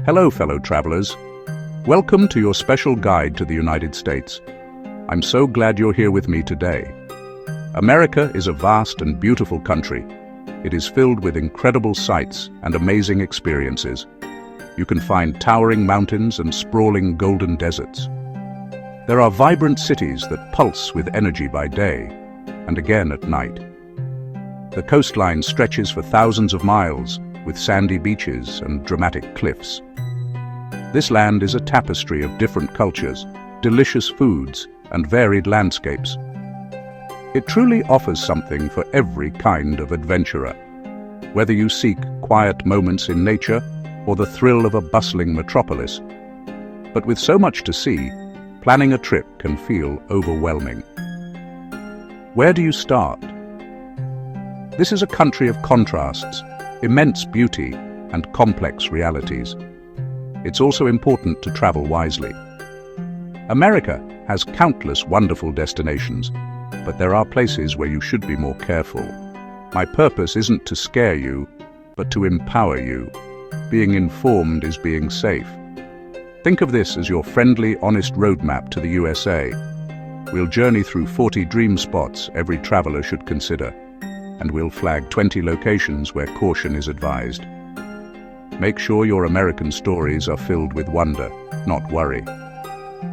Hello, fellow travelers. Welcome to your special guide to the United States. I'm so glad you're here with me today. America is a vast and beautiful country. It is filled with incredible sights and amazing experiences. You can find towering mountains and sprawling golden deserts. There are vibrant cities that pulse with energy by day and again at night. The coastline stretches for thousands of miles with sandy beaches and dramatic cliffs. This land is a tapestry of different cultures, delicious foods, and varied landscapes. It truly offers something for every kind of adventurer. Whether you seek quiet moments in nature or the thrill of a bustling metropolis. But with so much to see, planning a trip can feel overwhelming. Where do you start? This is a country of contrasts, immense beauty, and complex realities. It's also important to travel wisely. America has countless wonderful destinations, but there are places where you should be more careful. My purpose isn't to scare you, but to empower you. Being informed is being safe. Think of this as your friendly, honest roadmap to the USA. We'll journey through 40 dream spots every traveler should consider, and we'll flag 20 locations where caution is advised. Make sure your American stories are filled with wonder, not worry.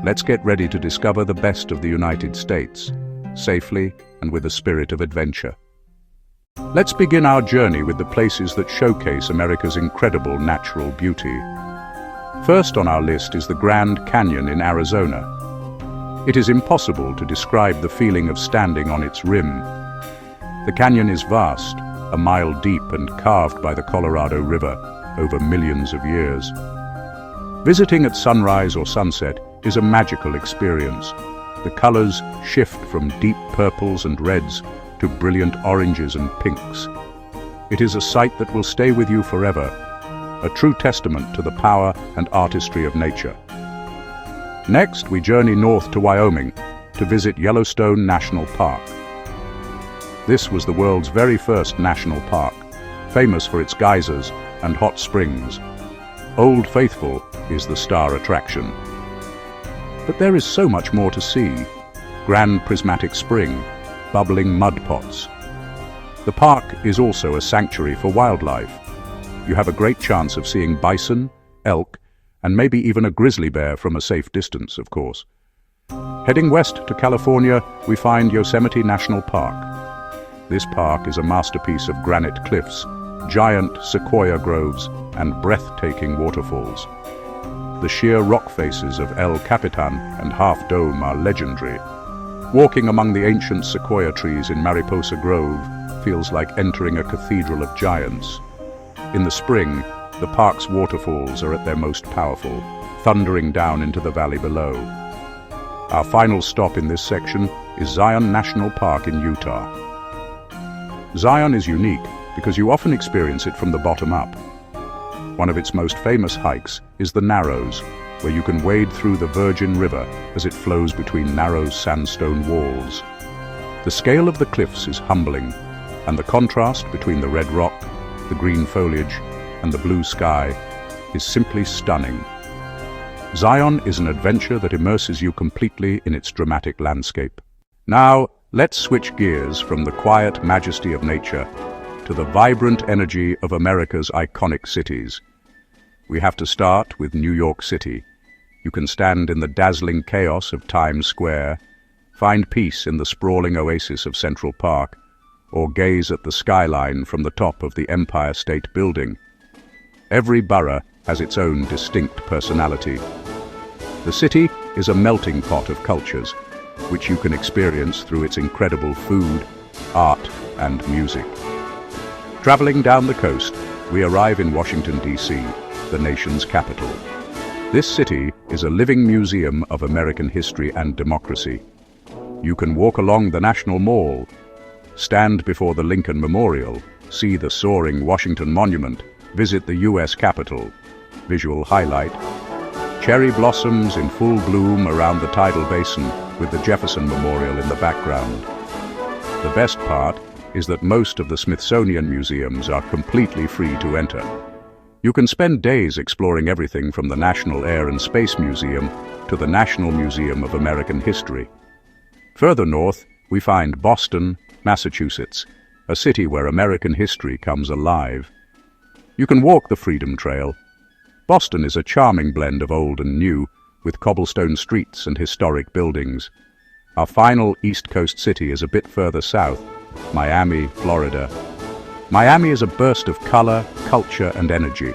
Let's get ready to discover the best of the United States, safely and with a spirit of adventure. Let's begin our journey with the places that showcase America's incredible natural beauty. First on our list is the Grand Canyon in Arizona. It is impossible to describe the feeling of standing on its rim. The canyon is vast, a mile deep and carved by the Colorado River over millions of years. Visiting at sunrise or sunset is a magical experience. The colors shift from deep purples and reds to brilliant oranges and pinks. It is a sight that will stay with you forever, a true testament to the power and artistry of nature. Next, we journey north to Wyoming to visit Yellowstone National Park. This was the world's very first national park, famous for its geysers and hot springs. Old Faithful is the star attraction. But there is so much more to see. Grand Prismatic Spring, bubbling mud pots. The park is also a sanctuary for wildlife. You have a great chance of seeing bison, elk, and maybe even a grizzly bear from a safe distance, of course. Heading west to California, we find Yosemite National Park. This park is a masterpiece of granite cliffs, giant sequoia groves, and breathtaking waterfalls. The sheer rock faces of El Capitan and Half Dome are legendary. Walking among the ancient sequoia trees in Mariposa Grove feels like entering a cathedral of giants. In the spring, the park's waterfalls are at their most powerful, thundering down into the valley below. Our final stop in this section is Zion National Park in Utah. Zion is unique because you often experience it from the bottom up. One of its most famous hikes is the Narrows, where you can wade through the Virgin River as it flows between narrow sandstone walls. The scale of the cliffs is humbling, and the contrast between the red rock, the green foliage, and the blue sky is simply stunning. Zion is an adventure that immerses you completely in its dramatic landscape. Now, let's switch gears from the quiet majesty of nature to the vibrant energy of America's iconic cities. We have to start with New York City. You can stand in the dazzling chaos of Times Square, find peace in the sprawling oasis of Central Park, or gaze at the skyline from the top of the Empire State Building. Every borough has its own distinct personality. The city is a melting pot of cultures, which you can experience through its incredible food, art, and music. Traveling down the coast, we arrive in Washington, D.C., the nation's capital. This city is a living museum of American history and democracy. You can walk along the National Mall, stand before the Lincoln Memorial, see the soaring Washington Monument, visit the U.S. Capitol. Visual highlight: cherry blossoms in full bloom around the tidal basin with the Jefferson Memorial in the background. The best part is that most of the Smithsonian museums are completely free to enter. You can spend days exploring everything from the National Air and Space Museum to the National Museum of American History. Further north, we find Boston, Massachusetts, a city where American history comes alive. You can walk the Freedom Trail. Boston is a charming blend of old and new, with cobblestone streets and historic buildings. Our final East Coast city is a bit further south, Miami, Florida. Miami is a burst of color, culture, and energy.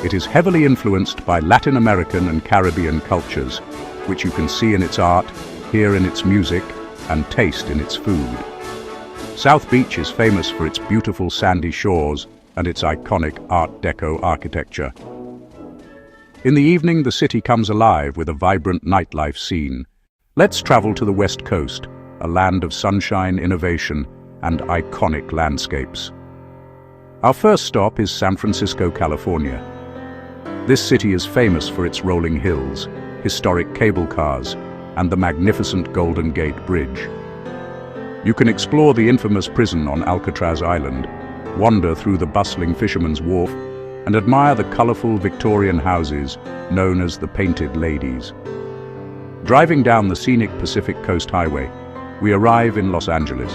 It is heavily influenced by Latin American and Caribbean cultures, which you can see in its art, hear in its music, and taste in its food. South Beach is famous for its beautiful sandy shores and its iconic Art Deco architecture. In the evening, the city comes alive with a vibrant nightlife scene. Let's travel to the West Coast, a land of sunshine, innovation, and iconic landscapes. Our first stop is San Francisco, California. This city is famous for its rolling hills, historic cable cars, and the magnificent Golden Gate Bridge. You can explore the infamous prison on Alcatraz Island, wander through the bustling Fisherman's Wharf, and admire the colorful Victorian houses known as the Painted Ladies. Driving down the scenic Pacific Coast Highway, we arrive in Los Angeles.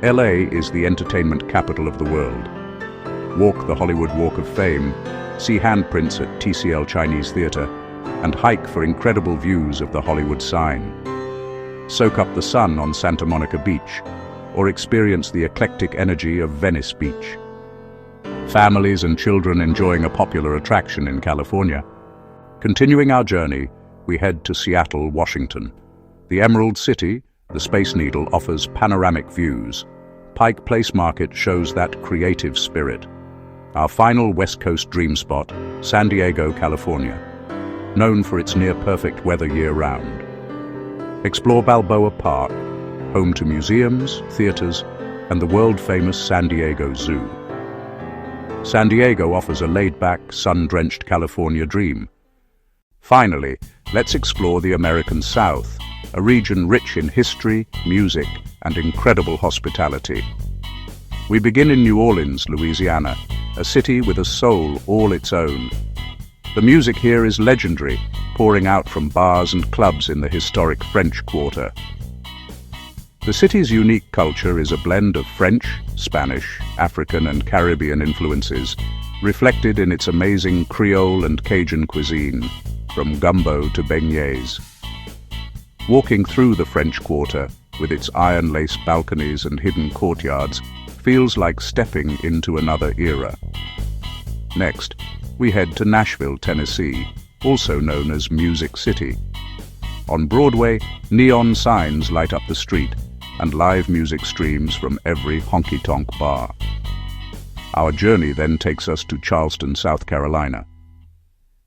LA is the entertainment capital of the world. Walk the Hollywood Walk of Fame, see handprints at TCL Chinese Theater, and hike for incredible views of the Hollywood sign. Soak up the sun on Santa Monica Beach, or experience the eclectic energy of Venice Beach. Families and children enjoying a popular attraction in California. Continuing our journey, we head to Seattle, Washington. The Emerald City, the Space Needle, offers panoramic views. Pike Place Market shows that creative spirit. Our final West Coast dream spot, San Diego, California, known for its near-perfect weather year-round. Explore Balboa Park, home to museums, theaters, and the world-famous San Diego Zoo. San Diego offers a laid-back, sun-drenched California dream. Finally, let's explore the American South, a region rich in history, music, and incredible hospitality. We begin in New Orleans, Louisiana, a city with a soul all its own. The music here is legendary, pouring out from bars and clubs in the historic French Quarter. The city's unique culture is a blend of French, Spanish, African, and Caribbean influences, reflected in its amazing Creole and Cajun cuisine, from gumbo to beignets. Walking through the French Quarter, with its iron-laced balconies and hidden courtyards, feels like stepping into another era. Next, we head to Nashville, Tennessee, also known as Music City. On Broadway, neon signs light up the street, and live music streams from every honky-tonk bar. Our journey then takes us to Charleston, South Carolina.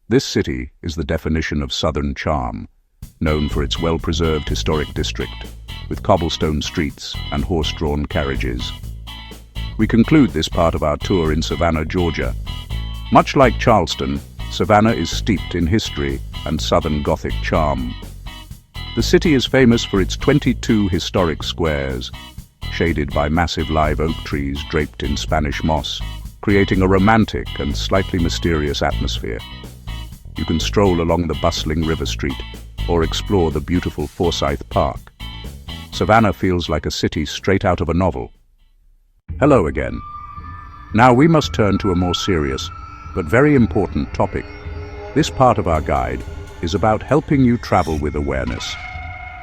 This city is the definition of Southern charm, known for its well-preserved historic district, with cobblestone streets and horse-drawn carriages. We conclude this part of our tour in Savannah, Georgia. Much like Charleston, Savannah is steeped in history and Southern Gothic charm. The city is famous for its 22 historic squares, shaded by massive live oak trees draped in Spanish moss, creating a romantic and slightly mysterious atmosphere. You can stroll along the bustling River Street or explore the beautiful Forsyth Park. Savannah feels like a city straight out of a novel. Hello again. Now we must turn to a more serious, but very important topic. This part of our guide is about helping you travel with awareness.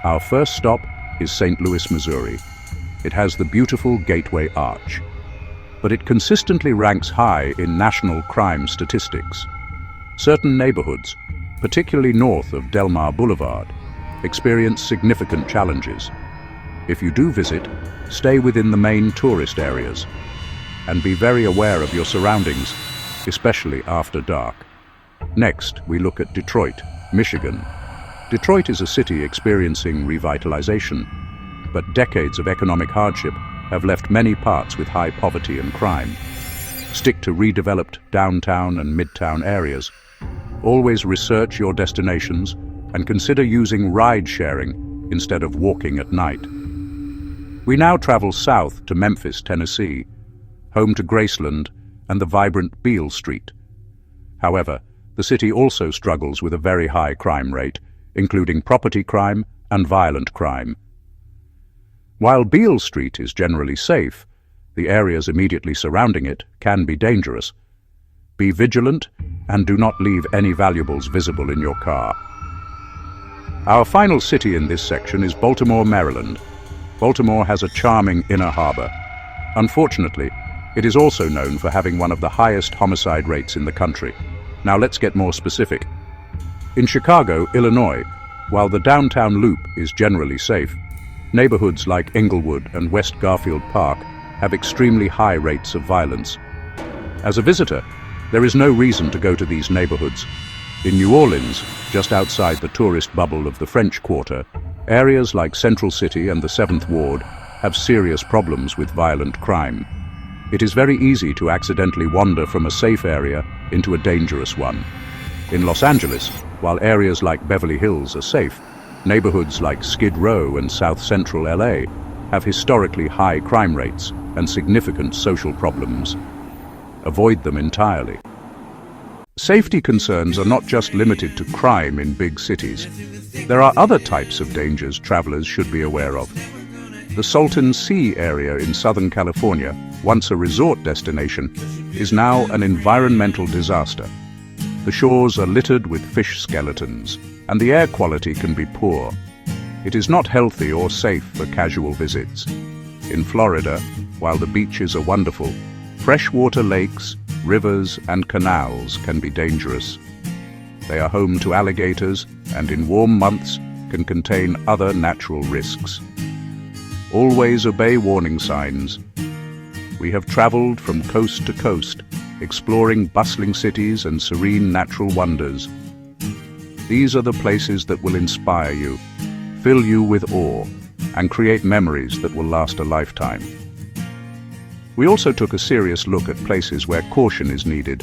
Our first stop is St. Louis, Missouri. It has the beautiful Gateway Arch, but it consistently ranks high in national crime statistics. Certain neighborhoods, particularly north of Delmar Boulevard, experience significant challenges. If you do visit, stay within the main tourist areas and be very aware of your surroundings, especially after dark. Next, we look at Detroit, Michigan. Detroit is a city experiencing revitalization, but decades of economic hardship have left many parts with high poverty and crime. Stick to redeveloped downtown and midtown areas. Always research your destinations and consider using ride-sharing instead of walking at night. We now travel south to Memphis, Tennessee, home to Graceland and the vibrant Beale Street. However, the city also struggles with a very high crime rate, including property crime and violent crime. While Beale Street is generally safe, the areas immediately surrounding it can be dangerous. Be vigilant and do not leave any valuables visible in your car. Our final city in this section is Baltimore, Maryland. Baltimore has a charming inner harbor. Unfortunately, it is also known for having one of the highest homicide rates in the country. Now let's get more specific. In Chicago, Illinois, while the downtown loop is generally safe, neighborhoods like Englewood and West Garfield Park have extremely high rates of violence. As a visitor, there is no reason to go to these neighborhoods. In New Orleans, just outside the tourist bubble of the French Quarter, areas like Central City and the 7th Ward have serious problems with violent crime. It is very easy to accidentally wander from a safe area into a dangerous one. In Los Angeles, while areas like Beverly Hills are safe, neighborhoods like Skid Row and South Central LA have historically high crime rates and significant social problems. Avoid them entirely. Safety concerns are not just limited to crime in big cities. There are other types of dangers travelers should be aware of. The Salton Sea area in Southern California, once a resort destination, is now an environmental disaster. The shores are littered with fish skeletons, and the air quality can be poor. It is not healthy or safe for casual visits. In Florida, while the beaches are wonderful, freshwater lakes, rivers, and canals can be dangerous. They are home to alligators and in warm months can contain other natural risks. Always obey warning signs. We have traveled from coast to coast, exploring bustling cities and serene natural wonders. These are the places that will inspire you, fill you with awe, and create memories that will last a lifetime. We also took a serious look at places where caution is needed.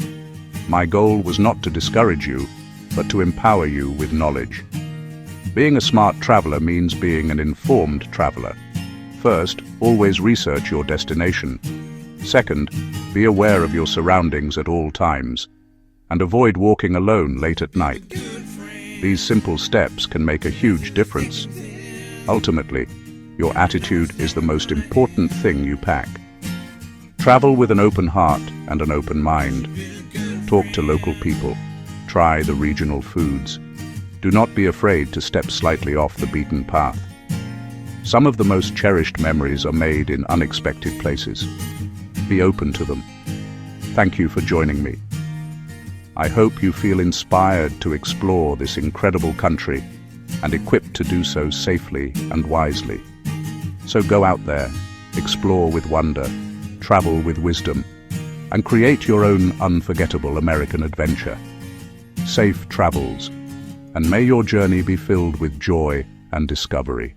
My goal was not to discourage you, but to empower you with knowledge. Being a smart traveler means being an informed traveler. First, always research your destination. Second, be aware of your surroundings at all times, and avoid walking alone late at night. These simple steps can make a huge difference. Ultimately, your attitude is the most important thing you pack. Travel with an open heart and an open mind. Talk to local people. Try the regional foods. Do not be afraid to step slightly off the beaten path. Some of the most cherished memories are made in unexpected places. Be open to them. Thank you for joining me. I hope you feel inspired to explore this incredible country and equipped to do so safely and wisely. So go out there, explore with wonder, travel with wisdom, and create your own unforgettable American adventure. Safe travels, and may your journey be filled with joy and discovery.